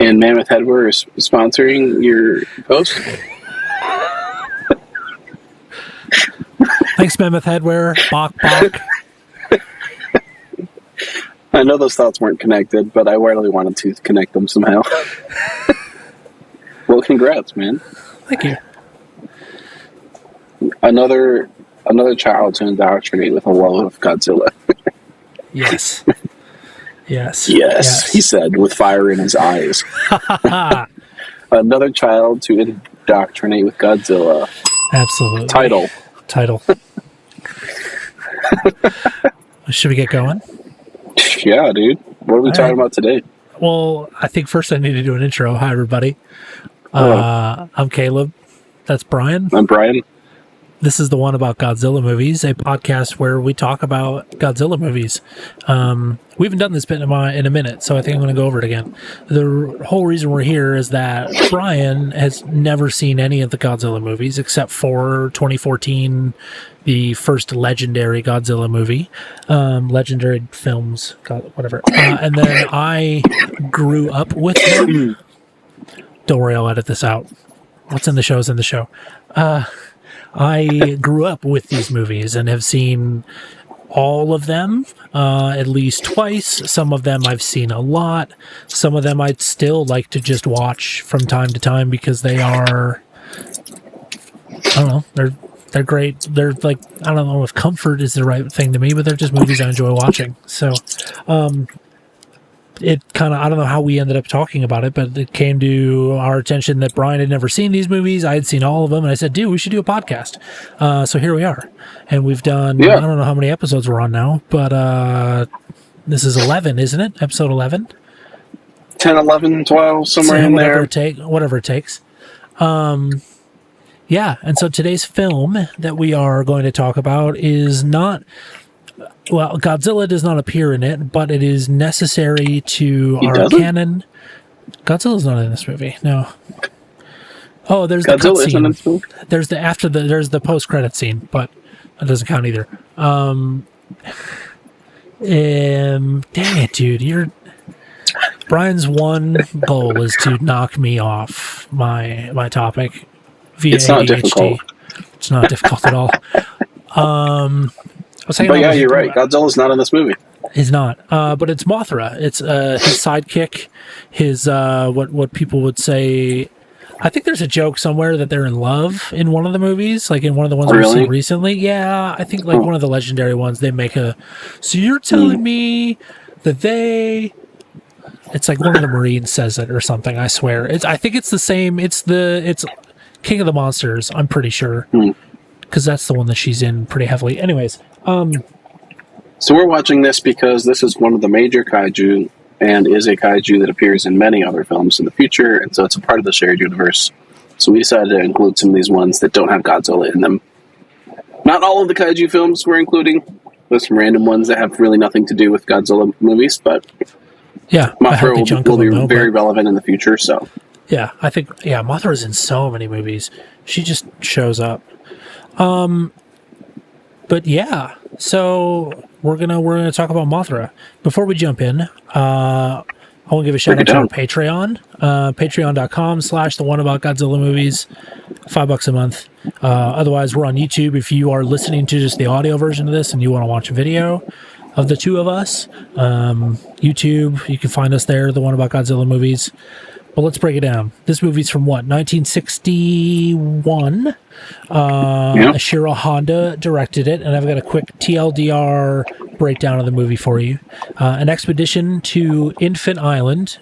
And Mammoth Headwear is sponsoring your post. Thanks, Mammoth Headwear. Bok. I know those thoughts weren't connected, but I really wanted to connect them somehow. Well, congrats, man. Thank you. Another child to indoctrinate with a love of Godzilla. Yes. Yes. Yes, he said, with fire in his eyes. Another child to indoctrinate with Godzilla. Absolutely. Title. Should we get going? Yeah, dude. What are we talking about today? Well, I think first I need to do an intro. Hi, everybody. I'm Caleb. That's Brian. I'm Brian. This is the one about Godzilla movies, a podcast where we talk about Godzilla movies. We haven't done this bit in a minute, so I think I'm going to go over it again. The whole reason we're here is that Brian has never seen any of the Godzilla movies except for 2014, the first legendary Godzilla movie, legendary films, whatever. And then I grew up with them. Don't worry, I'll edit this out. What's in the show is in the show. I grew up with these movies and have seen all of them at least twice. Some of them I've seen a lot. Some of them I'd still like to just watch from time to time because they are, I don't know, they're great. They're like, I don't know if comfort is the right thing to me, but they're just movies I enjoy watching. So, it kind of, I don't know how we ended up talking about it, but it came to our attention that Brian had never seen these movies. I had seen all of them, and I said, dude, we should do a podcast. So here we are. And we've done, I don't know how many episodes we're on now, but this is 11, isn't it? Episode 11? 10, 11, 12, somewhere in there. Whatever it takes. Yeah, and so today's film that we are going to talk about is not... Well, Godzilla does not appear in it, but it is necessary to our canon. Godzilla's not in this movie. No. Oh, there's the cut scene. There's the post-credit scene, but that doesn't count either. Dang it, dude! Brian's one goal is to knock me off my topic via it's not ADHD. Difficult. It's not difficult at all. But yeah, you're right. Godzilla's not in this movie. He's not. But it's Mothra. It's his sidekick. His what people would say. I think there's a joke somewhere that they're in love in one of the movies, like in one of the ones we've seen recently. Yeah, I think like one of the legendary ones. They make a. So you're telling me that they. It's like one of the Marines says it or something. I swear. I think it's the same. It's King of the Monsters. I'm pretty sure. Because that's the one that she's in pretty heavily. Anyways. So we're watching this because this is one of the major kaiju and is a kaiju that appears in many other films in the future, and so it's a part of the shared universe. So we decided to include some of these ones that don't have Godzilla in them. Not all of the kaiju films we're including. There's some random ones that have really nothing to do with Godzilla movies, but yeah, Mothra will be very relevant in the future. So yeah, I think Mothra's in so many movies. She just shows up. But yeah, so we're gonna talk about Mothra. Before we jump in, I want to give a shout out to our Patreon, patreon.com/theoneaboutgodzilla movies, $5 a month. Otherwise, we're on YouTube. If you are listening to just the audio version of this and you want to watch a video of the two of us, YouTube, you can find us there, The One About Godzilla Movies. But let's break it down. This movie's from what? 1961. Ashiro Honda directed it, and I've got a quick TLDR breakdown of the movie for you. An expedition to Infant Island,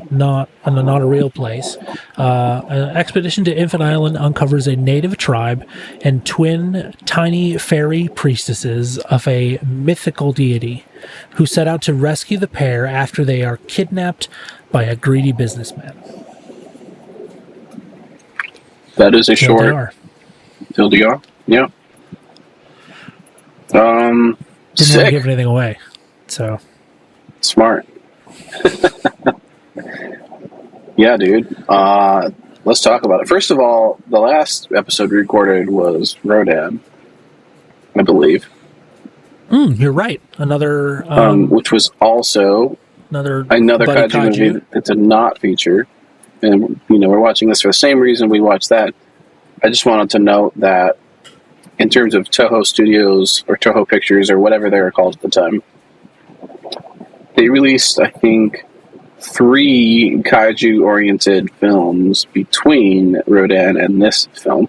not a real place. An expedition to Infant Island uncovers a native tribe and twin tiny fairy priestesses of a mythical deity who set out to rescue the pair after they are kidnapped by a greedy businessman. That is a short TLDR. Yeah. Didn't want to give anything away, so smart. Yeah, dude. Let's talk about it. First of all, the last episode we recorded was Rodan, I believe. You're right. Another, which was also Another kaiju, kaiju movie that's a not feature. And, we're watching this for the same reason we watched that. I just wanted to note that in terms of Toho Studios or Toho Pictures or whatever they were called at the time, they released, I think, 3 kaiju-oriented films between Rodan and this film.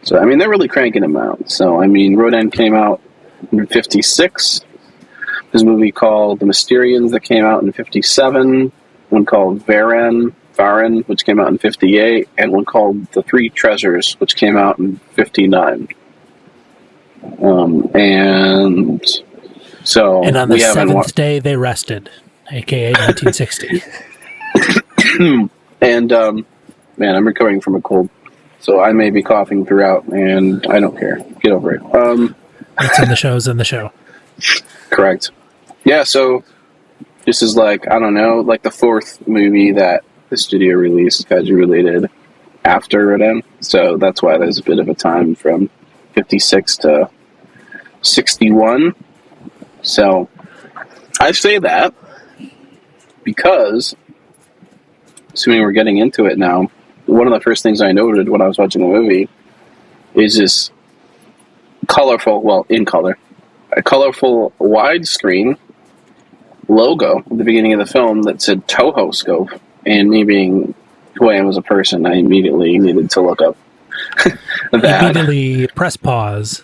So, they're really cranking them out. So, Rodan came out in 1956. There's a movie called The Mysterians that came out in 1957. One called Varen, which came out in 1958. And one called The Three Treasures, which came out in 1959. And so and on the 7th day, they rested, a.k.a. 1960. And, man, I'm recovering from a cold. So I may be coughing throughout, and I don't care. Get over it. It's in the show. Correct. Yeah, so this is like, I don't know, like the 4th movie that the studio released, kaiju-related, after Rodan. So that's why there's a bit of a time from 56 to 61. So I say that because, assuming we're getting into it now, one of the first things I noted when I was watching the movie is this colorful, in color, a colorful widescreen logo at the beginning of the film that said Toho Scope. And me being who I am as a person, I immediately needed to look up that. Immediately press pause.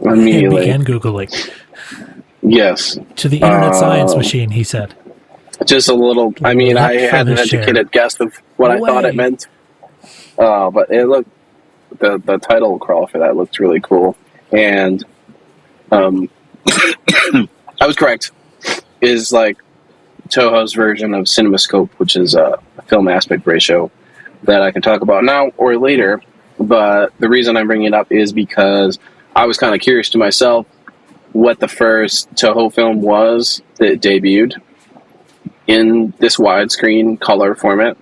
Immediately. And began Googling. Yes. To the internet science machine, he said. Just a little, I had an educated guess of what I thought it meant. But it looked, the title crawl for that looked really cool. And I was correct. Is like Toho's version of CinemaScope, which is a film aspect ratio that I can talk about now or later. But the reason I'm bringing it up is because I was kind of curious to myself what the first Toho film was that debuted in this widescreen color format,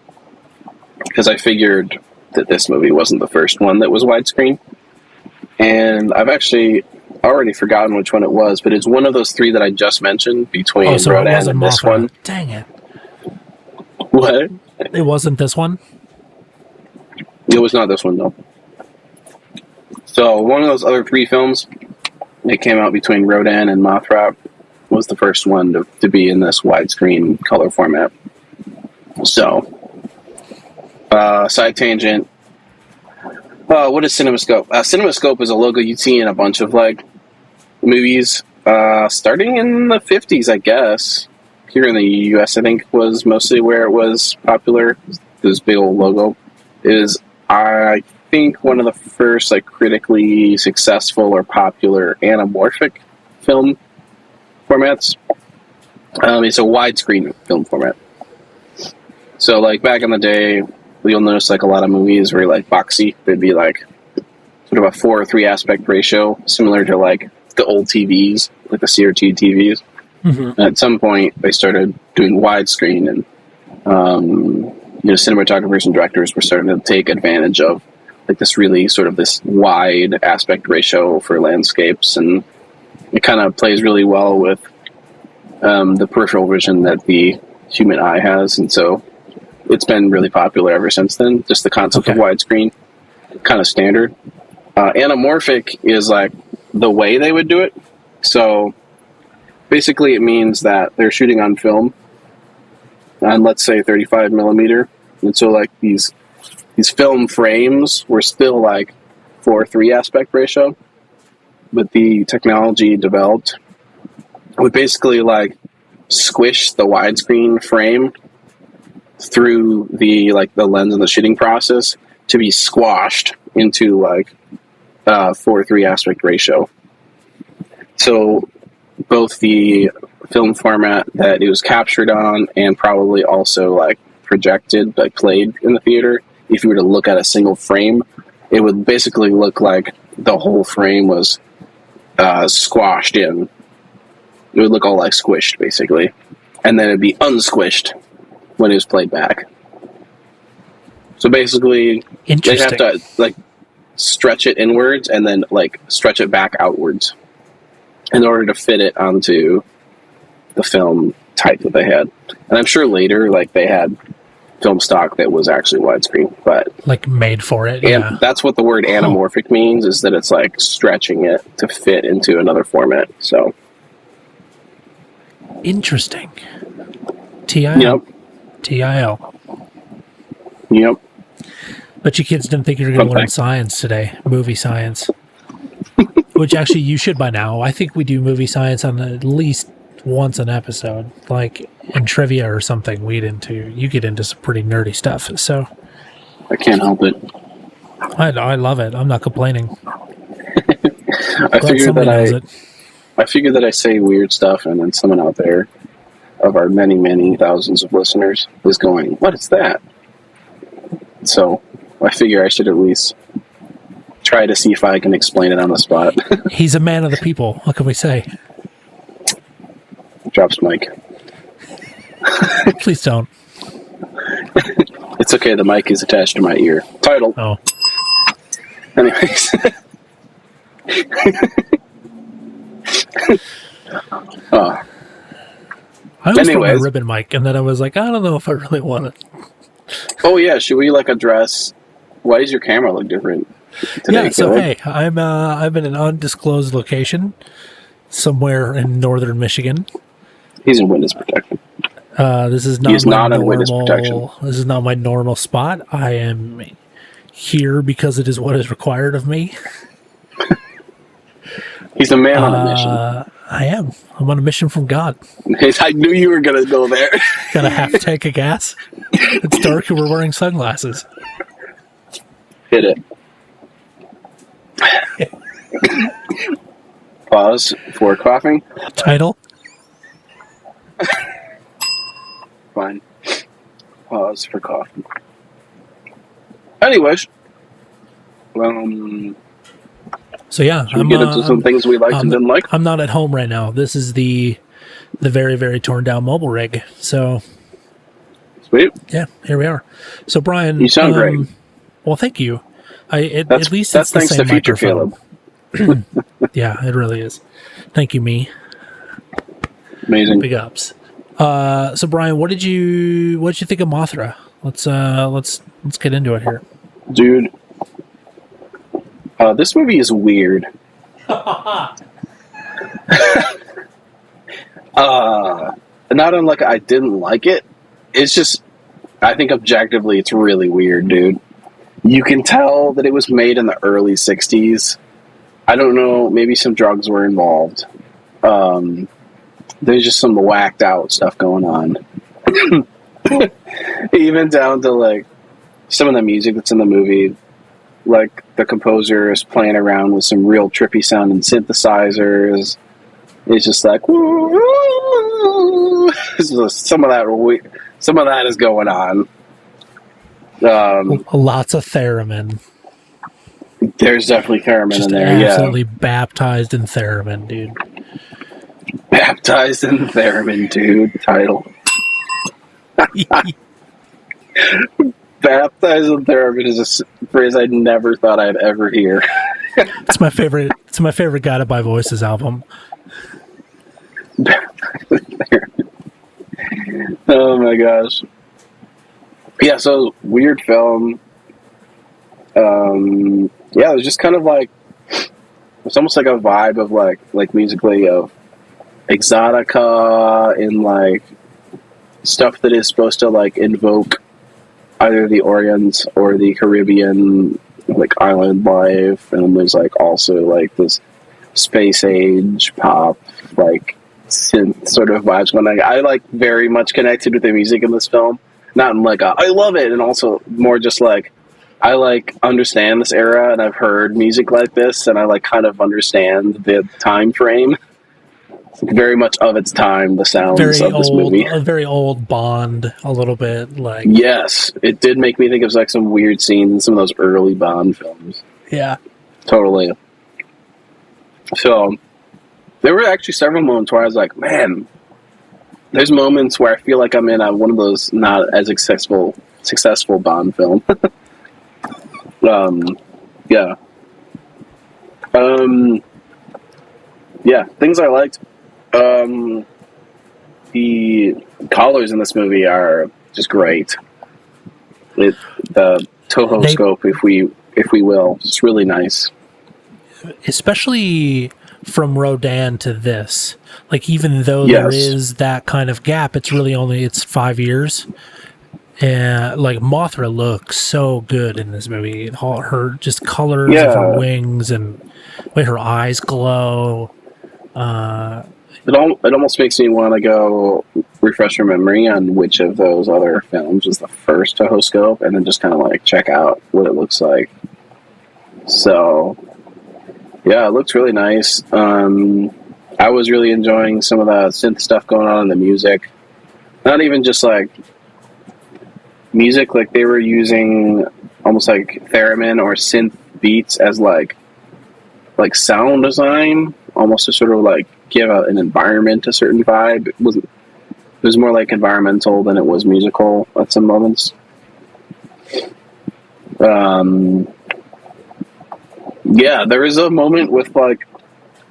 because I figured that this movie wasn't the first one that was widescreen. And I've actually already forgotten which one it was, but it's one of those 3 that I just mentioned between Rodan and this one. Dang it. What? It wasn't this one? It was not this one, though. So one of those other 3 films that came out between Rodan and Mothra was the first one to be in this widescreen color format. So, side tangent. What is CinemaScope? CinemaScope is a logo you'd see in a bunch of movies, starting in the 50s, I guess. Here in the U.S., I think, was mostly where it was popular. This big old logo is, I think, one of the first critically successful or popular anamorphic film formats. It's a widescreen film format. So, back in the day, you'll notice a lot of movies were boxy. They'd be sort of a 4:3 aspect ratio, similar to the old TVs, the CRT TVs. Mm-hmm. At some point, they started doing widescreen, and cinematographers and directors were starting to take advantage of this really sort of this wide aspect ratio for landscapes, and it kind of plays really well with the peripheral vision that the human eye has, and so it's been really popular ever since then. Just the concept of widescreen, kind of standard. Anamorphic is the way they would do it. So basically it means that they're shooting on film on, let's say, 35 millimeter. And so these film frames were still 4:3 aspect ratio, but the technology developed would basically squish the widescreen frame through the lens of the shooting process to be squashed into 4:3 aspect ratio. So both the film format that it was captured on and probably also projected, played in the theater, if you were to look at a single frame, it would basically look like the whole frame was squashed in. It would look all squished, basically. And then it'd be unsquished when it was played back. So basically, they have to stretch it inwards and then stretch it back outwards in order to fit it onto the film type that they had. And I'm sure later, like, they had film stock that was actually widescreen, but like made for it. and Yeah, that's what the word anamorphic means, is that it's like stretching it to fit into another format. So interesting. TIL. yep. TIL. Yep. But you kids didn't think you were going to learn science today, movie science. Which actually you should by now. I think we do movie science on at least once an episode, like in trivia or something. You get into some pretty nerdy stuff. So I can't help it. I love it. I'm not complaining. I figured that I say weird stuff, and then someone out there of our many, many thousands of listeners is going, "What is that?" So I figure I should at least try to see if I can explain it on the spot. He's a man of the people. What can we say? Drops mic. Please don't. It's okay. The mic is attached to my ear. Title. Oh. Anyways. I always put my ribbon mic, and then I was like, I don't know if I really want it. Oh yeah, should we like address? Why does your camera look different today? Yeah. So hey, I'm in an undisclosed location somewhere in northern Michigan. He's in witness protection. This is not my normal. This is not my normal spot. I am here because it is what is required of me. He's a man on a mission. I am. I'm on a mission from God. I knew you were going to go there. Got a half tank of gas. It's dark and we're wearing sunglasses. Hit it. Pause for coughing. Title. Fine. Pause for coughing. Anyways. So yeah, should we get into some things we liked and didn't like? I'm not at home right now. This is the very, very torn down mobile rig. So sweet. Yeah, here we are. So Brian, you sound great. Well, thank you. At least that's it's the thanks same to future microphone. Caleb. Yeah, it really is. Thank you, me. Amazing. Big ups. So Brian, what did you think of Mothra? Let's get into it here, dude. This movie is weird. Not unlike I didn't like it. It's just, I think objectively it's really weird, dude. You can tell that it was made in the early 60s. I don't know, maybe some drugs were involved. There's just some whacked out stuff going on. Even down to like some of the music that's in the movie. Like the composer is playing around with some real trippy sounding synthesizers. It's just like woo, some of that is going on. Lots of theremin. There's definitely theremin just in there. Absolutely baptized in theremin, dude. Baptized in theremin, dude. Title. Baptized in theremin is a phrase I never thought I'd ever hear. It's my favorite. It's my favorite Guided by Voices album. Oh my gosh. Yeah, so weird film. Yeah, it was just kind of like, it's almost like a vibe of like musically of exotica and like stuff that is supposed to like invoke either the Orient or the Caribbean like island life, and there's like also like this space age pop like synth sort of vibes going on. I like very much connected with the music in this film, not in like I love it, and also more just like I like understand this era, and I've heard music like this, and I like kind of understand the time frame. It's very much of its time, the sounds of this movie. A very old Bond, a little bit like. Yes, it did make me think of like some weird scenes in some of those early Bond films. Yeah, totally. So there were actually several moments where I was like, man, there's moments where I feel like I'm in one of those not as successful Bond film. Yeah. Yeah, things I liked. the colors in this movie are just great. The Toho scope, if we will, it's really nice. Especially from Rodan to this. Like, even though there is that kind of gap, it's really it's 5 years. And like, Mothra looks so good in this movie. Her just colors of her wings and the way her eyes glow. It almost makes me want to go refresh your memory on which of those other films was the first Toho scope, and then just kind of like check out what it looks like. So, yeah, it looks really nice. I was really enjoying some of the synth stuff going on in the music. Not even just like music, like they were using almost like theremin or synth beats as like sound design, almost to sort of like give an environment a certain vibe. It was more like environmental than it was musical at some moments. Yeah, there is a moment with like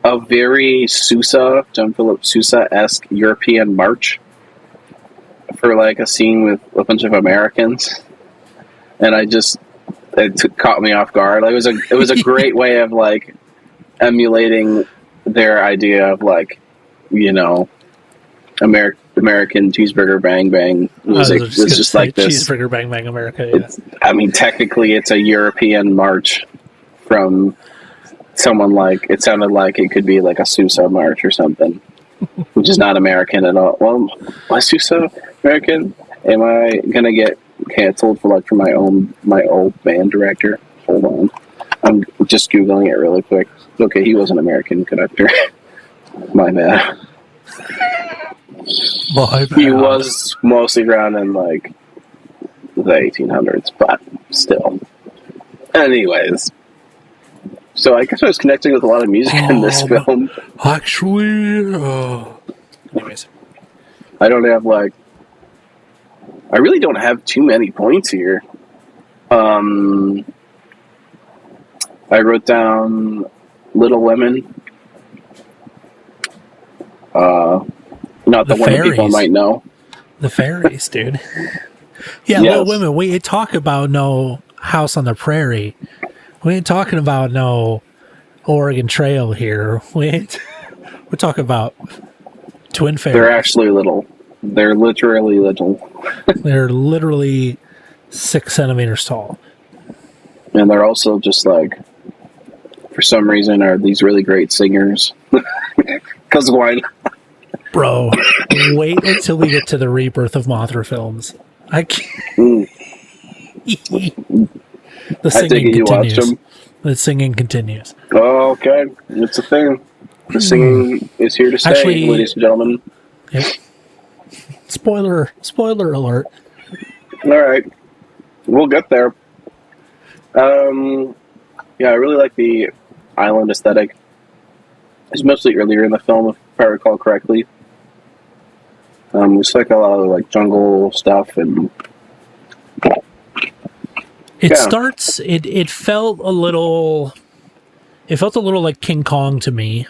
a very John Philip Sousa-esque European march for like a scene with a bunch of Americans, and it caught me off guard. Like, it was a great way of like emulating their idea of like, you know, American cheeseburger bang bang music. It's just like this cheeseburger bang bang America. Yeah. I mean, technically, it's a European march from someone like, it sounded like it could be like a Sousa march or something, which is not American at all. Well, was Sousa American? Am I gonna get canceled for my old band director? Hold on, I'm just googling it really quick. Okay, he was an American conductor. My bad. He was mostly around in like the 1800s, but still. Anyways. So I guess I was connecting with a lot of music in this film. Actually, anyways, I really don't have too many points here. I wrote down Little Women. Not the one that people might know. The fairies, dude. Yeah, yes. Little Women. We talk about no House on the Prairie. We ain't talking about no Oregon Trail here. We're talking about twin fairies. They're actually little. They're literally little. They're literally 6 centimeters tall. And they're also just like, for some reason, are these really great singers. Because why not? Bro, wait until we get to the Rebirth of Mothra films. I can't. The singing continues. The singing continues. Oh, okay. It's a thing. The singing is here to stay, ladies and gentlemen. Yep. Spoiler alert. All right. We'll get there. Yeah, I really like the island aesthetic. It's mostly earlier in the film, if I recall correctly. It's like a lot of like jungle stuff and... It starts. It felt a little. It felt a little like King Kong to me.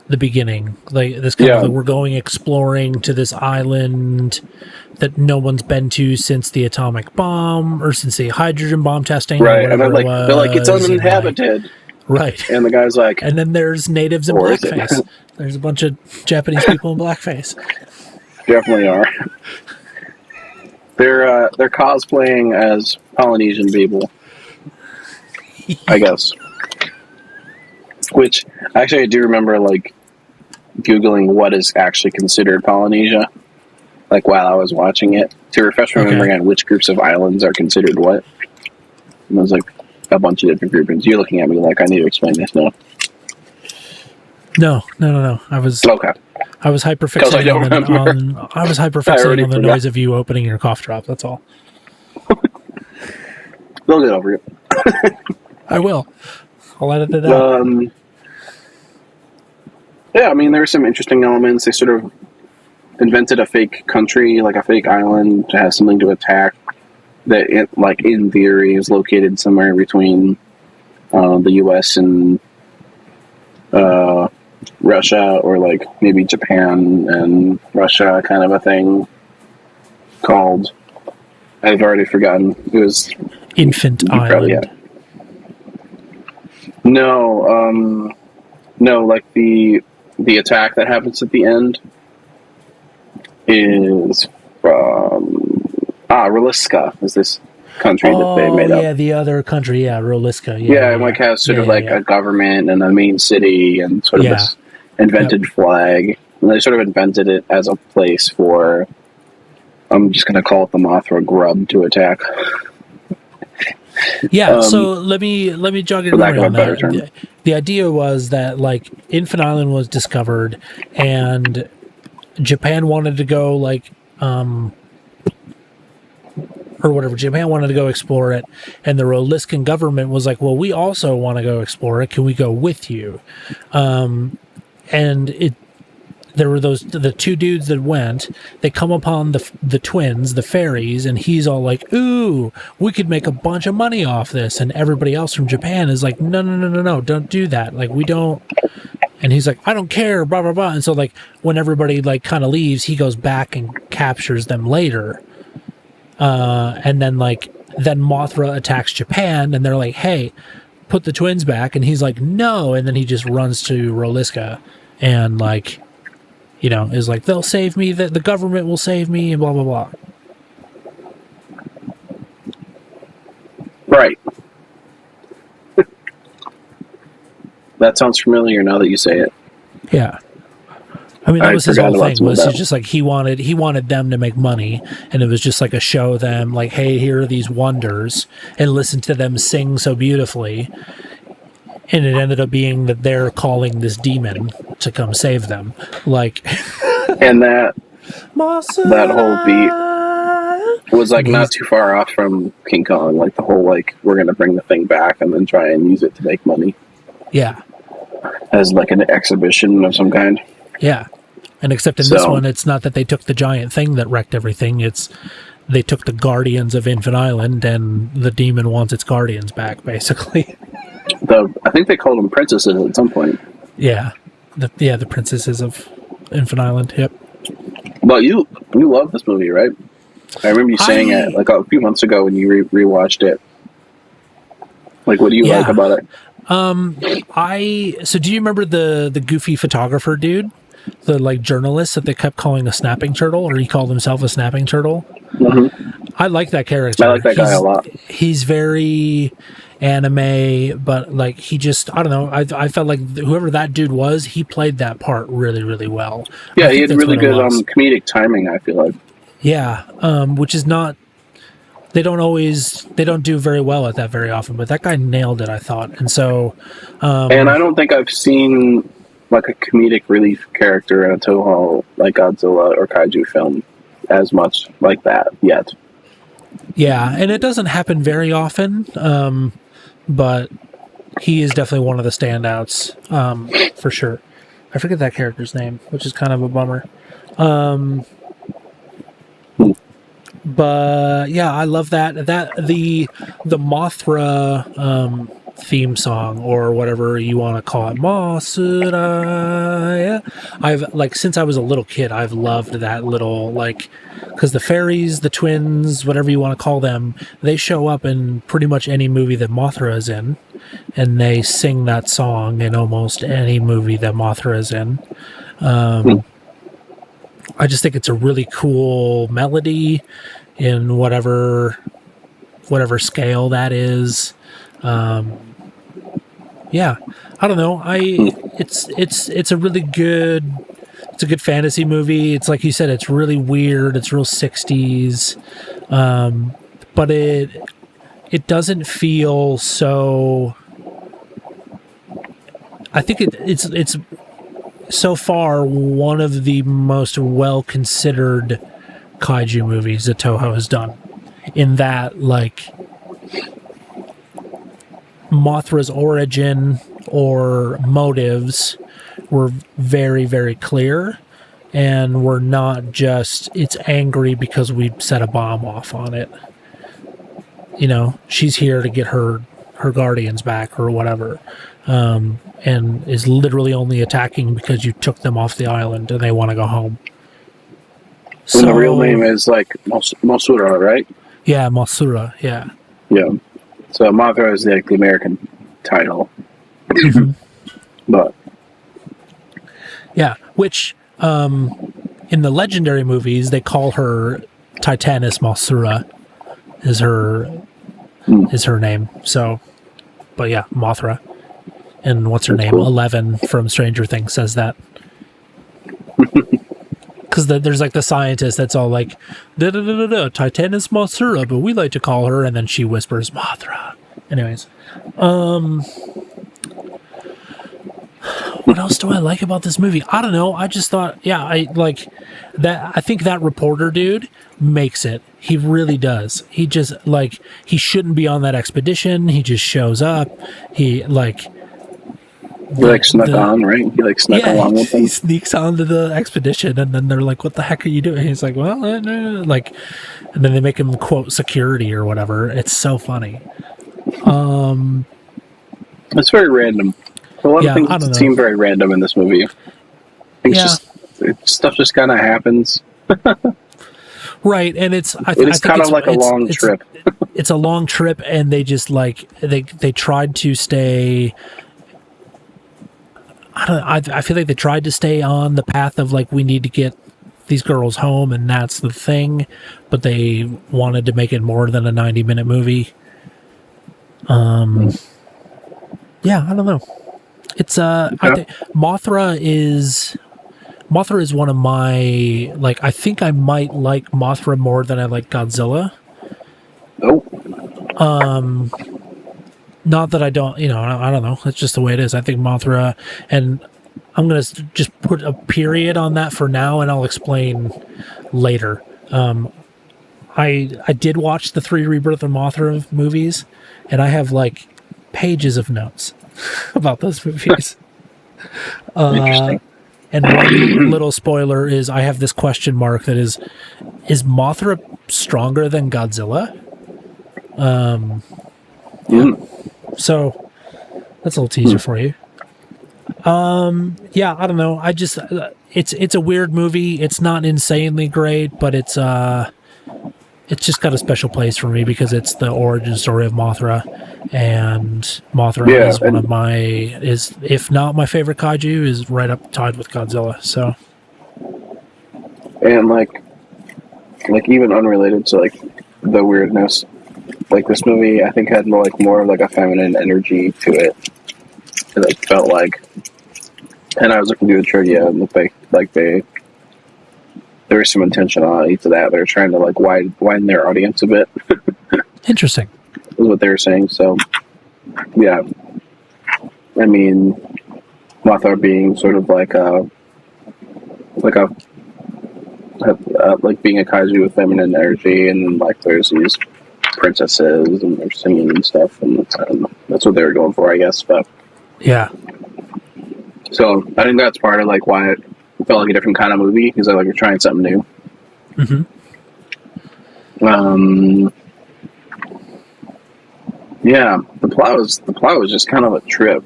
The beginning, like this kind of like, we're going exploring to this island that no one's been to since the atomic bomb or since the hydrogen bomb testing. Right, and they're like it's uninhabited. Right, and the guy's like, and then there's natives in blackface. There's a bunch of Japanese people in blackface. Definitely are. They're cosplaying as Polynesian people, I guess. Which, actually, I do remember, like, Googling what is actually considered Polynesia, like, while I was watching it, to refresh my memory on which groups of islands are considered what. And it was, like, a bunch of different groupings. You're looking at me like I need to explain this now. No. I was hyperfixating on the noise of you opening your cough drop. That's all. They'll get over it. I will. I'll edit it out. Yeah, I mean, there were some interesting elements. They sort of invented a fake country, like a fake island, to have something to attack that, in theory, is located somewhere between the U.S. and Russia or like maybe Japan and Russia kind of a thing called. I've already forgotten. It was Infant Island. No, no, like the attack that happens at the end is from Rolisca is this country that they made up. Yeah, the other country, Rolisca. Yeah, and like has sort of like a government and a main city and sort of this invented flag. And they sort of invented it as a place for, I'm just going to call it the Mothra grub to attack. Yeah, so let me jog your memory on that. The idea was that like Infant Island was discovered, and Japan wanted to go like or whatever. Japan wanted to go explore it, and the Roliscan government was like, "Well, we also want to go explore it. Can we go with you?" And there were the two dudes that went. They come upon the twins, the fairies, and he's all like, "Ooh, we could make a bunch of money off this." And everybody else from Japan is like, "No, don't do that. Like, we don't." And he's like, "I don't care, blah, blah, blah." And so, like, when everybody, like, kind of leaves, he goes back and captures them later. And then, like, then Mothra attacks Japan, and they're like, "Hey, put the twins back." And he's like, "No." And then he just runs to Rolisca and, like, you know, is like, "They'll save me, the government will save me," and blah, blah, blah. Right. That sounds familiar now that you say it. Yeah. I mean, that was his whole thing, was it's just like he wanted them to make money, and it was just like a show them, like, hey, here are these wonders, and listen to them sing so beautifully. And it ended up being that they're calling this demon to come save them. Like, and that whole beat was like not too far off from King Kong. Like the whole like we're gonna bring the thing back and then try and use it to make money. Yeah, as like an exhibition of some kind. Yeah, and except in this one, it's not that they took the giant thing that wrecked everything. It's they took the guardians of Infant Island, and the demon wants its guardians back, basically. I think they called them princesses at some point. Yeah, the princesses of Infant Island. Yep. Well, you love this movie, right? I remember you saying it like a few months ago when you rewatched it. Like, what do you like about it? So do you remember the goofy photographer dude, the like journalist that they kept calling a snapping turtle, or he called himself a snapping turtle? Mm-hmm. I like that character. I like that guy a lot. He's very anime, but like he just, I don't know. I felt like whoever that dude was, he played that part really, really well. Yeah, he had really good comedic timing, I feel like. Yeah, which is not. They don't do very well at that very often, but that guy nailed it, I thought. And so, and I don't think I've seen like a comedic relief character in a Toho like Godzilla or kaiju film as much like that yet. Yeah, and it doesn't happen very often, but he is definitely one of the standouts, for sure. I forget that character's name, which is kind of a bummer. But yeah, I love that the Mothra theme song, or whatever you want to call it, Mothra. Yeah, I've like since I was a little kid, I've loved that little like, because the fairies, the twins, whatever you want to call them, they show up in pretty much any movie that Mothra is in, and they sing that song in almost any movie that Mothra is in. I just think it's a really cool melody in whatever scale that is. Yeah, I don't know. It's a really good, it's a good fantasy movie. It's like you said, it's really weird. It's real 60s. But it doesn't feel so, I think it's so far one of the most well-considered kaiju movies that Toho has done, in that like Mothra's origin or motives were very, very clear, and were not just it's angry because we set a bomb off on it. You know, she's here to get her her guardians back or whatever, and is literally only attacking because you took them off the island and they want to go home. And the real name is like Mothra, right? Yeah, Mothra. Yeah. Yeah. So Mothra is like the American title, but yeah, which in the legendary movies they call her Titanus Mothra is her name. So, but yeah, Mothra. And what's her name? Cool. 11 from Stranger Things says that. Because there's like the scientist that's all like, Titanus Mothra, but we like to call her, and then she whispers Mothra. Anyways, what else do I like about this movie? I don't know. I just thought, yeah, I like that. I think that reporter dude makes it. He really does. He just like, he shouldn't be on that expedition. He just shows up. He snuck on, right? He like snuck along with them. He sneaks onto the expedition, and then they're like, "What the heck are you doing?" He's like, "Well, like," and then they make him quote security or whatever. It's so funny. It's very random. A lot of things seem very random in this movie. I think stuff just kind of happens. Right, and it's kind of like a long trip. It's a long trip, and they just like they tried to stay. I feel like they tried to stay on the path of like, we need to get these girls home, and that's the thing, but they wanted to make it more than a 90-minute movie. Yeah, I don't know. It's I think Mothra is one of my, like, I think I might like Mothra more than I like Godzilla. Oh. Not that I don't, I don't know. That's just the way it is. I think Mothra, and I'm going to just put a period on that for now, and I'll explain later. I did watch the 3 Rebirth of Mothra movies, and I have like pages of notes about those movies. Interesting. And one little spoiler is I have this question mark that is Mothra stronger than Godzilla? Yeah. So that's a little teaser for you. Yeah, I don't know. I just it's a weird movie. It's not insanely great, but it's just got a special place for me because it's the origin story of Mothra, and Mothra is one of if not my favorite kaiju, is right up tied with Godzilla. So, and like even unrelated to like the weirdness. Like, this movie, I think, had more of like a feminine energy to it. It like felt like, and I was looking through the trivia, and there was some intentionality to that. They were trying to like widen their audience a bit. Interesting. Is what they were saying. So, yeah, I mean, Mothra being sort of like being a kaiju with feminine energy, and like there's these princesses and they're singing and stuff, and that's what they were going for, I guess. But yeah, so I think that's part of like why it felt like a different kind of movie, because I like we're trying something new. Yeah, the plot was just kind of a trip.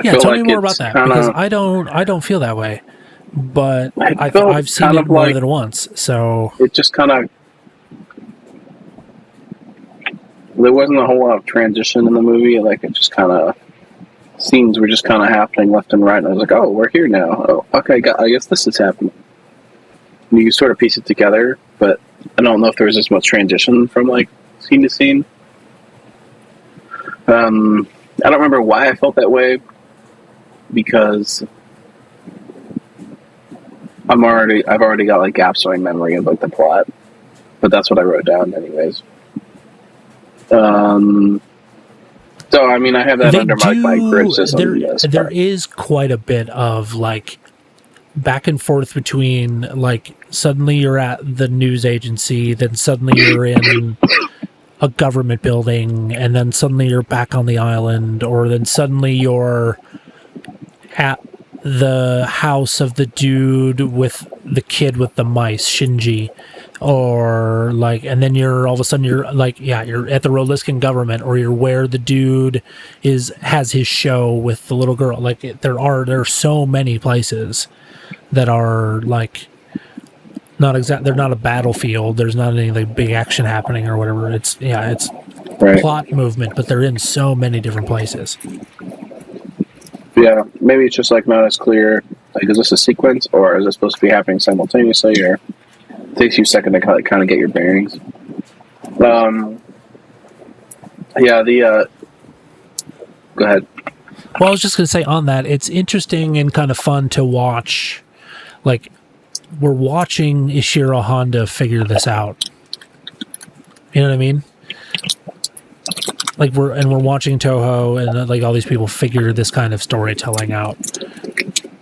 Tell me more about that, because I don't feel that way, but I've seen it more than once, so it just kind of. There wasn't a whole lot of transition in the movie. Like, it just kind of, scenes were just kind of happening left and right. And I was like, oh, we're here now. Oh, okay, I guess this is happening. And you sort of piece it together, but I don't know if there was as much transition from like scene to scene. I don't remember why I felt that way, because I've already got like gaps in my memory of like the plot, but that's what I wrote down anyways. So I mean, I have that under my criticism. There is quite a bit of like back and forth between like suddenly you're at the news agency, then suddenly you're in a government building, and then suddenly you're back on the island, or then suddenly you're at the house of the dude with the kid with the mice, Shinji. or like, and then you're all of a sudden you're like, yeah, you're at the Roliscan government, or you're where the dude has his show with the little girl. Like there are so many places that are like they're not a battlefield. There's not any like big action happening or whatever. It's Right. plot movement, but they're in so many different places. Yeah, maybe it's just like not as clear. Like, is this a sequence, or is it supposed to be happening simultaneously, or it takes you a second to kind of get your bearings? Yeah, go ahead. Well, I was just going to say on that, it's interesting and kind of fun to watch. Like, we're watching Ishiro Honda figure this out. You know what I mean? Like we're watching Toho and like all these people figure this kind of storytelling out.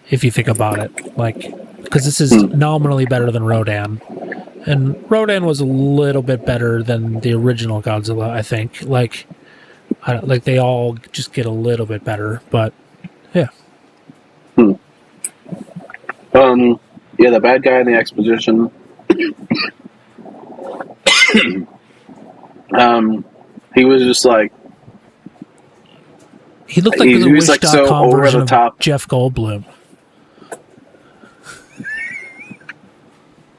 If you think about it, like, because this is nominally better than Rodan, and Rodan was a little bit better than the original Godzilla. I think, like they all just get a little bit better, but yeah. Yeah, the bad guy in the exposition. He was just like, he looked like the Wish.com like so version of top. Jeff Goldblum.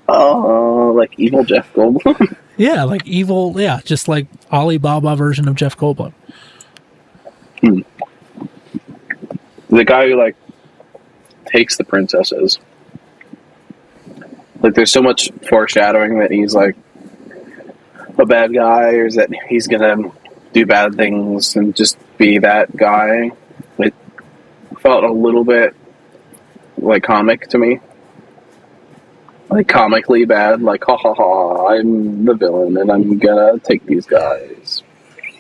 Oh, like evil Jeff Goldblum? Yeah, like evil, yeah, just like Alibaba version of Jeff Goldblum. The guy who, like, takes the princesses. Like, there's so much foreshadowing that he's, like, a bad guy, or is that he's gonna do bad things and just be that guy. It felt a little bit like comic to me. Like comically bad, like ha ha ha, I'm the villain and I'm gonna take these guys.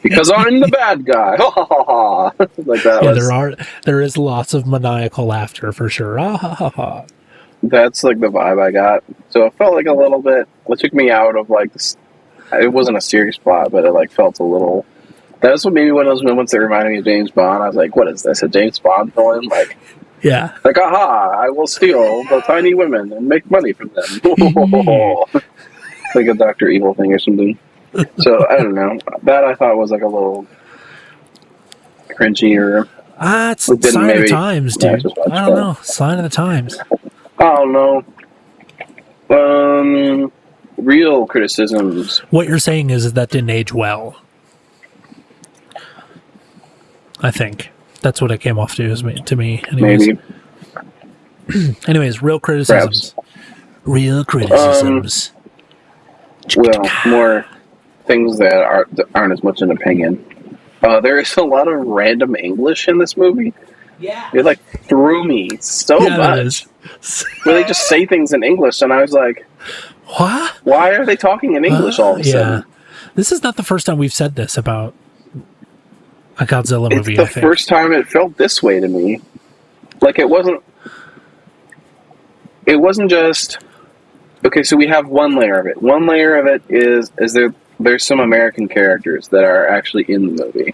Because I'm the bad guy. Ha ha ha ha. Like that. Yeah, there is lots of maniacal laughter for sure. Ah ha ha ha. That's like the vibe I got. So it felt like a little bit, it took me out of like this. It wasn't a serious plot, but it like felt a little. That was maybe one of those moments that reminded me of James Bond. I was like, "What is this? A James Bond villain?" Like, yeah, like aha! I will steal the tiny women and make money from them. Like a Dr. Evil thing or something. So I don't know. That I thought was like a little cringy or. It's sign of the times, dude. I don't know. Sign of the times. I don't know. Real criticisms. What you're saying is that didn't age well. I think that's what it came off to me. Anyways. Maybe. Anyways, real criticisms. Perhaps. Real criticisms. Well, more things that aren't as much an opinion. There is a lot of random English in this movie. Yeah. It like threw me so much. Where they just say things in English, and I was like, what? Why are they talking in English all of a sudden? This is not the first time we've said this about a Godzilla movie. It's the first time it felt this way to me. Like it wasn't just okay. So we have one layer of it. One layer of it is there's some American characters that are actually in the movie,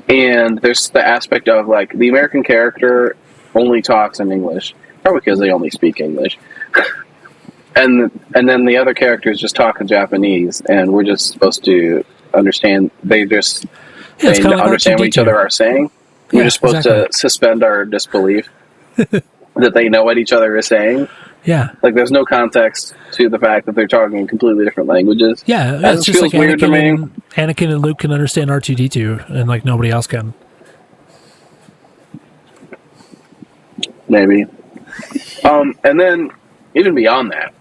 and there's the aspect of like the American character only talks in English, probably because they only speak English. And then the other characters just talk in Japanese, and we're just supposed to understand. They just understand what each other are saying. We're just supposed to suspend our disbelief that they know what each other is saying. Yeah, like there's no context to the fact that they're talking in completely different languages. Yeah, it's just like Anakin and Luke can understand R2-D2, and like nobody else can. Maybe. And then even beyond that.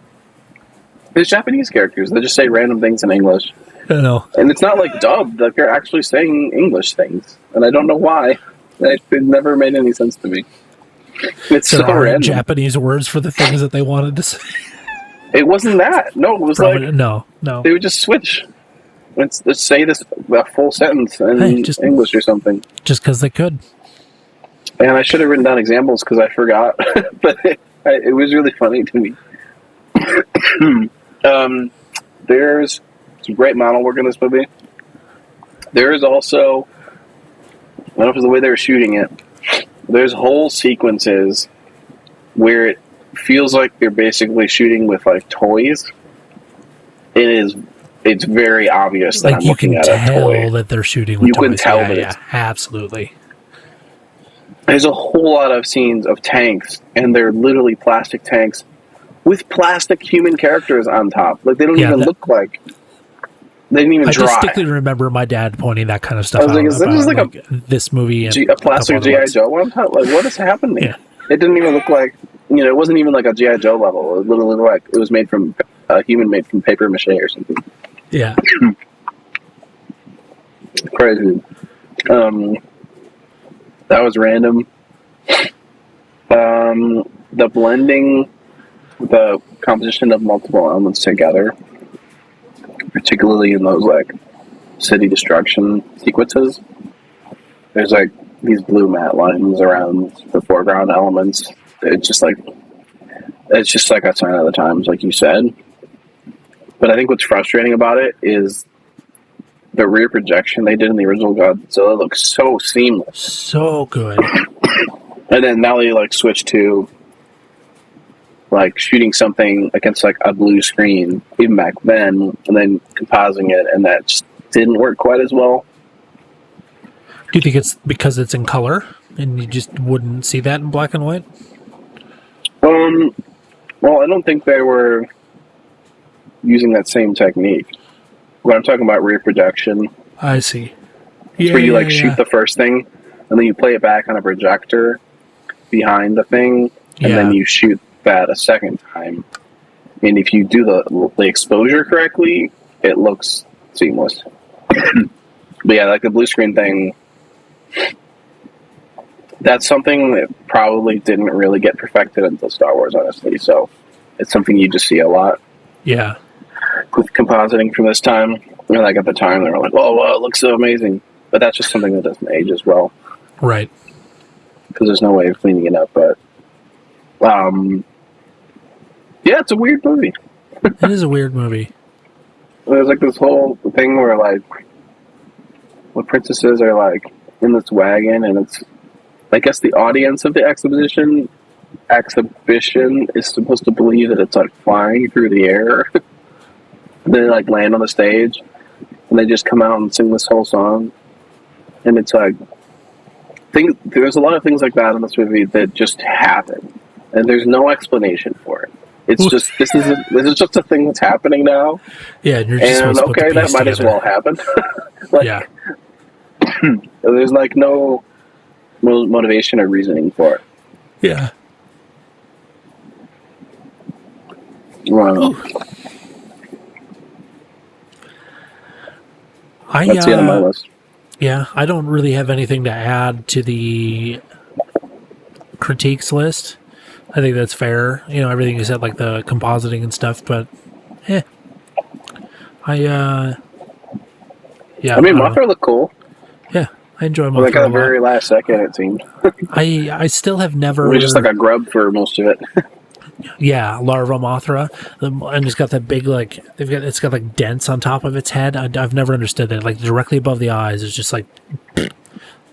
There's Japanese characters that just say random things in English. I know. And it's not like dubbed, like they're actually saying English things. And I don't know why. It never made any sense to me. It's there so random. Japanese words for the things that they wanted to say. It wasn't that. No, it was probably, like... No. They would just switch. Let's say this a full sentence in English or something. Just because they could. And I should have written down examples because I forgot. But it was really funny to me. There's some great model work in this movie. There is also, I don't know if it's the way they were shooting it, there's whole sequences where it feels like they're basically shooting with like toys. it is. It's very obvious that Like, I'm you looking can at a toy. tell that they're shooting with You toys. can tell yeah, that yeah, it's. absolutely. There's a whole lot of scenes of tanks, and they're literally plastic tanks with plastic human characters on top. Like, they don't Yeah, even look like. They didn't even I dry. distinctly remember my dad pointing that kind of stuff I was out like, is about this like this movie and a plastic couple G.I. other ones. Joe on top? Like, what is happening? Yeah. It didn't even look like, it wasn't even like a G.I. Joe level. It literally looked like it was made from, human made from paper mache or something. Yeah. Crazy. That was random. The blending, the composition of multiple elements together, particularly in those, like, city destruction sequences. There's, like, these blue matte lines around the foreground elements. It's just like a sign of the times, like you said. But I think what's frustrating about it is the rear projection they did in the original Godzilla looks so seamless. So good. And then now they, like, switch to, like, shooting something against, like, a blue screen, even back then, and then compositing it, and that just didn't work quite as well. Do you think it's because it's in color and you just wouldn't see that in black and white? Well, I don't think they were using that same technique. When I'm talking about rear projection, I see. it's where you shoot the first thing, and then you play it back on a projector behind the thing, and then you shoot that a second time. And if you do the exposure correctly, it looks seamless. But yeah, like the blue screen thing, that's something that probably didn't really get perfected until Star Wars, honestly. So it's something you just see a lot. Yeah. With compositing from this time. And like at the time, they were like, oh, wow, it looks so amazing. But that's just something that doesn't age as well. Right. Because there's no way of cleaning it up. But, yeah, it's a weird movie. It is a weird movie. There's like this whole thing where, like, the princesses are, like, in this wagon, and it's, I guess the audience of the exhibition is supposed to believe that it's, like, flying through the air. And they, like, land on the stage, and they just come out and sing this whole song. And it's like, there's a lot of things like that in this movie that just happen, and there's no explanation for it. It's just this is just a thing that's happening now. Yeah, and you're just and supposed to okay, that might together. as well happen. Like, yeah, there's like no motivation or reasoning for it. Yeah. Wow. That's the end of my list. Yeah, I don't really have anything to add to the critiques list. I think that's fair. You know, everything you said, like the compositing and stuff, but I mean, Mothra looked cool. Yeah, I enjoy Mothra. Like at the very last second, it seemed. I still have never. It was just like a grub for most of it. Yeah, larva Mothra, and it's got that big it's got like dents on top of its head. I've never understood that. Like directly above the eyes is just like they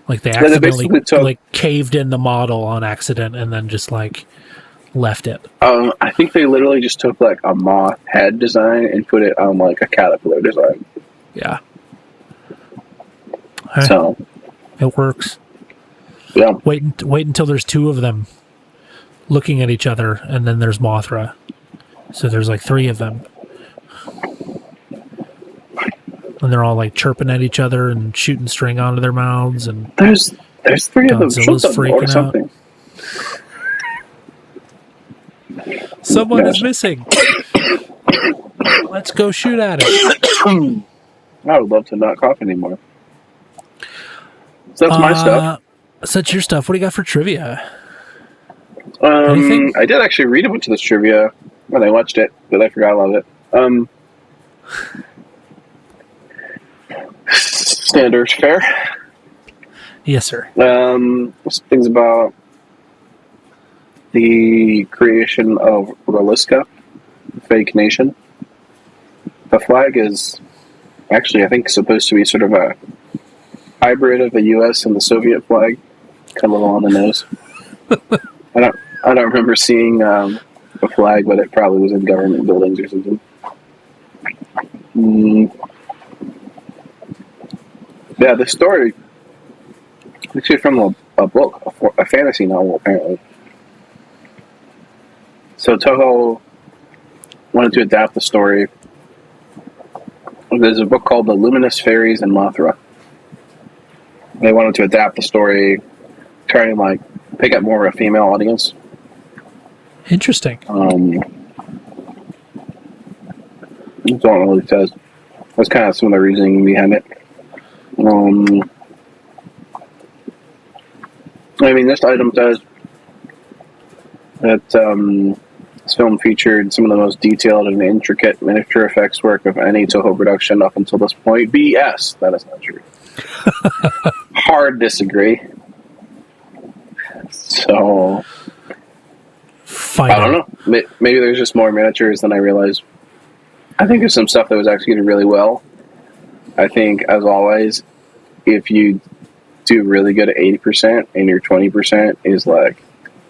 accidentally caved in the model on accident and then just like left it. I think they literally just took like a moth head design and put it on like a caterpillar design. Yeah. So it works. Yeah. Wait until there's two of them looking at each other, and then there's Mothra. So there's like three of them. And they're all like chirping at each other and shooting string onto their mouths, and there's three of them. Godzilla's freaking something. out. Someone is missing. Let's go shoot at it. I would love to not cough anymore. So that's my stuff. So that's your stuff. What do you got for trivia? I did actually read a bunch of this trivia when I watched it, but I forgot a lot of it. Standard fare. Yes, sir. Some things about the creation of Rolisca, the fake nation. The flag is actually, I think, supposed to be sort of a hybrid of the U.S. and the Soviet flag. Kind of a little on the nose. I don't remember seeing a flag, but it probably was in government buildings or something. Yeah, the story is actually from a book, a fantasy novel, apparently. So Toho wanted to adapt the story. There's a book called The Luminous Fairies and Mothra. They wanted to adapt the story, try and like pick up more of a female audience. Interesting. That's all it really says. That's kind of some of the reasoning behind it. I mean, this item says that this film featured some of the most detailed and intricate miniature effects work of any Toho production up until this point. BS. That is not true. Hard disagree. So, I don't know. Maybe there's just more miniatures than I realized. I think there's some stuff that was executed really well. I think, as always, if you do really good at 80% and your 20% is like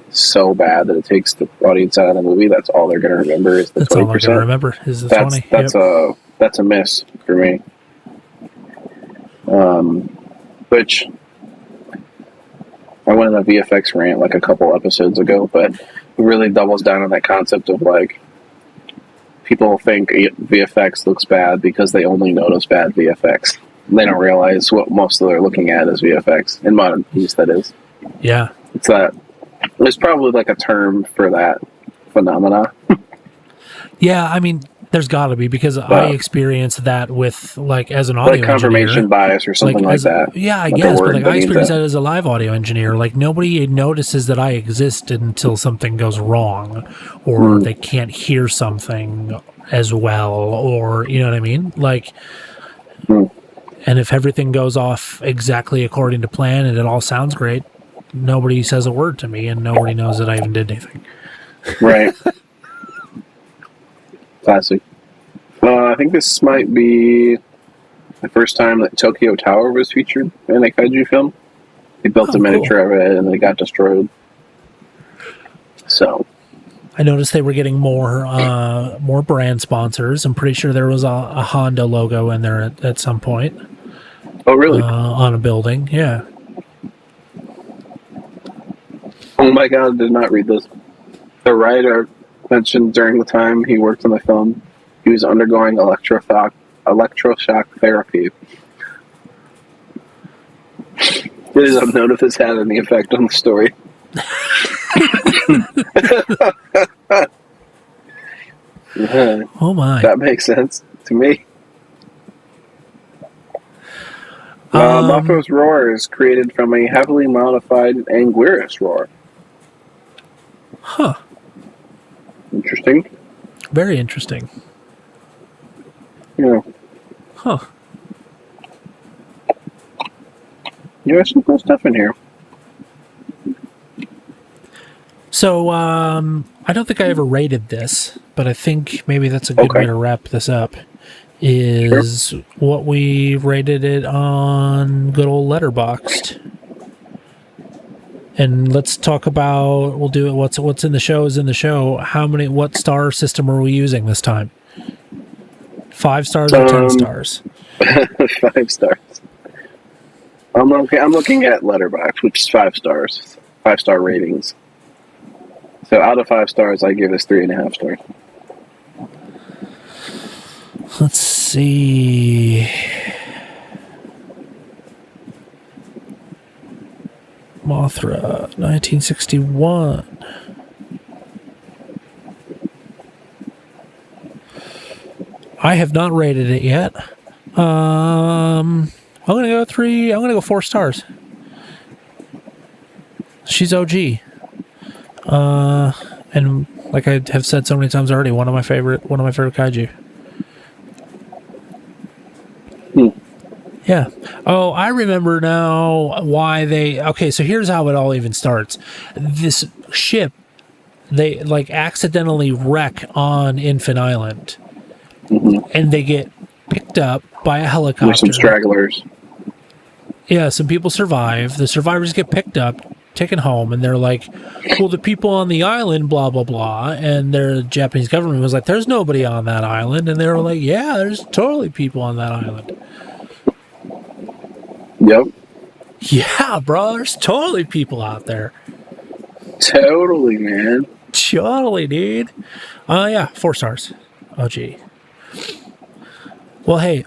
so bad that it takes the audience out of the movie, that's all they're going to remember is the 20%. That's all they're going to remember is the 20. That's a miss for me. Which I went on a VFX rant like a couple episodes ago, but it really doubles down on that concept of like people think VFX looks bad because they only notice bad VFX. They don't realize what most of they're looking at is VFX in modern piece. That is, yeah. It's that. There's probably like a term for that phenomena. Yeah, I mean, there's got to be because I experienced that with like as an audio like confirmation engineer. bias or something like that. Yeah, I guess, but like I experienced that as a live audio engineer. Like nobody notices that I exist until something goes wrong, or they can't hear something as well, or you know what I mean, like. And if everything goes off exactly according to plan and it all sounds great, nobody says a word to me and nobody knows that I even did anything. Right. Classic. I think this might be the first time that Tokyo Tower was featured in a kaiju film. They built a miniature of it and it got destroyed. So... I noticed they were getting more brand sponsors. I'm pretty sure there was a Honda logo in there at some point. Oh, really? On a building, yeah. Oh my god, I did not read this. The writer mentioned during the time he worked on the film, he was undergoing electroshock therapy. It is unknown if this had any effect on the story. Oh my. That makes sense to me. Mothra's roar is created from a heavily modified Anguirus roar. Huh. Interesting. Very interesting. Yeah. Huh. There's some cool stuff in here. So, I don't think I ever rated this, but I think maybe that's a good way to wrap this up. Is what we rated it on good old Letterboxd. And let's talk about, we'll do it, what's in the show is in the show. What star system are we using this time? 5 stars or 10 stars? 5 stars. I'm looking at Letterboxd, which is 5 stars. 5-star ratings. So out of 5 stars, I give this 3.5 stars. Let's see. Mothra, 1961. I have not rated it yet. I'm gonna go 3. I'm gonna go 4 stars. She's OG. And like I have said so many times already, one of my favorite kaiju. Yeah. Oh, I remember now why they... Okay, so here's how it all even starts. This ship, they like accidentally wreck on Infant Island. And they get picked up by a helicopter. There's some stragglers. Yeah, some people survive. The survivors get picked up, taken home, and they're like, well, the people on the island, blah, blah, blah. And the Japanese government was like, there's nobody on that island. And they were like, yeah, there's totally people on that island. Yep. Yeah, bro, there's totally people out there. Totally, man. Totally, dude. Yeah, 4 stars. Oh, gee. Well, hey,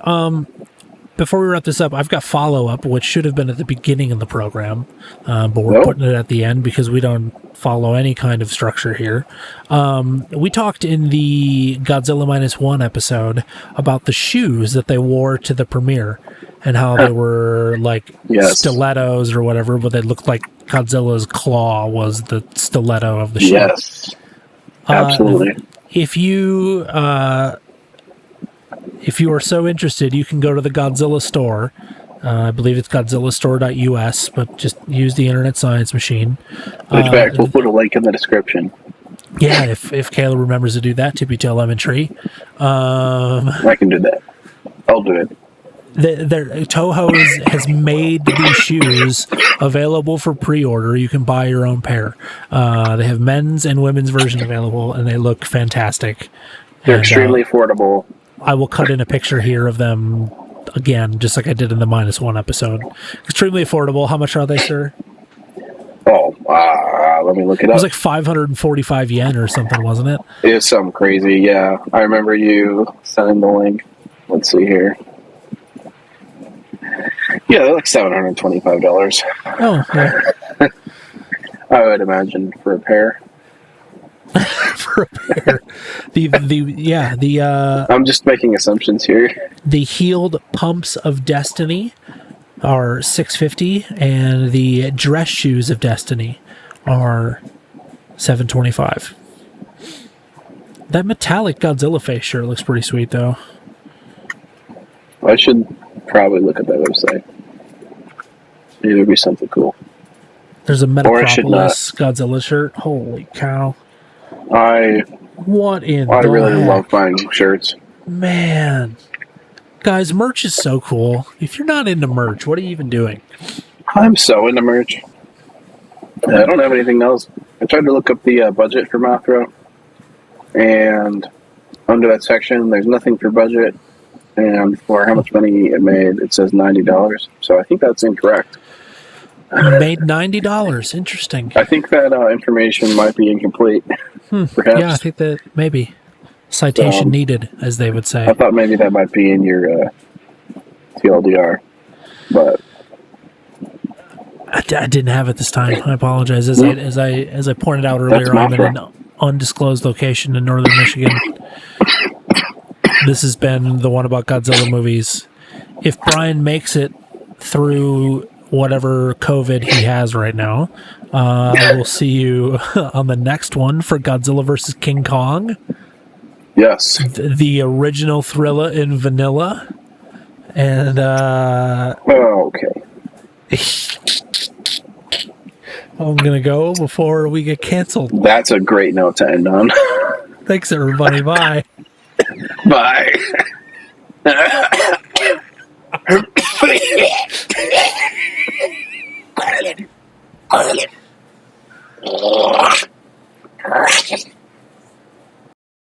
before we wrap this up, I've got follow-up, which should have been at the beginning of the program, but we're putting it at the end because we don't follow any kind of structure here. We talked in the Godzilla -1 episode about the shoes that they wore to the premiere and how they were like stilettos or whatever, but they looked like Godzilla's claw was the stiletto of the shoe. Yes, absolutely. If you are so interested, you can go to the Godzilla store. I believe it's godzillastore.us, but just use the Internet Science Machine. In fact, we'll put a link in the description. Yeah, if Kayla remembers to do that, Tippy Tail Lemon Tree. I can do that. I'll do it. Toho has made these shoes available for pre-order. You can buy your own pair. They have men's and women's version available, and they look fantastic. They're extremely affordable. I will cut in a picture here of them again, just like I did in the -1 episode. Extremely affordable. How much are they, sir? Oh, let me look it up. It was like 545 yen or something, wasn't it? It was something crazy, yeah. I remember you sending the link. Let's see here. Yeah, they're like $725. Oh, yeah. I would imagine for a pair. For a pair. I'm just making assumptions here. The heeled pumps of Destiny are $650, and the dress shoes of Destiny are $725. That metallic Godzilla face shirt looks pretty sweet, though. I should probably look at that website. Maybe there'll be something cool. There's a Metropolis Godzilla shirt. Holy cow. I really love buying shirts. Man. Guys, merch is so cool. If you're not into merch, what are you even doing? I'm so into merch. I don't have anything else. I tried to look up the budget for Mothra, and under that section, there's nothing for budget. And for how much money it made, it says $90. So I think that's incorrect. It made $90. Interesting. I think that information might be incomplete. Perhaps. Yeah, I think that maybe. Citation needed, as they would say. I thought maybe that might be in your TLDR, but I didn't have it this time. I apologize. As I pointed out earlier, I'm in an undisclosed location in northern Michigan. This has been the one about Godzilla movies. If Brian makes it through whatever COVID he has right now, I will see you on the next one for Godzilla vs. King Kong. Yes. The original Thrilla in vanilla. And, okay. I'm going to go before we get canceled. That's a great note to end on. Thanks, everybody. Bye. Bye.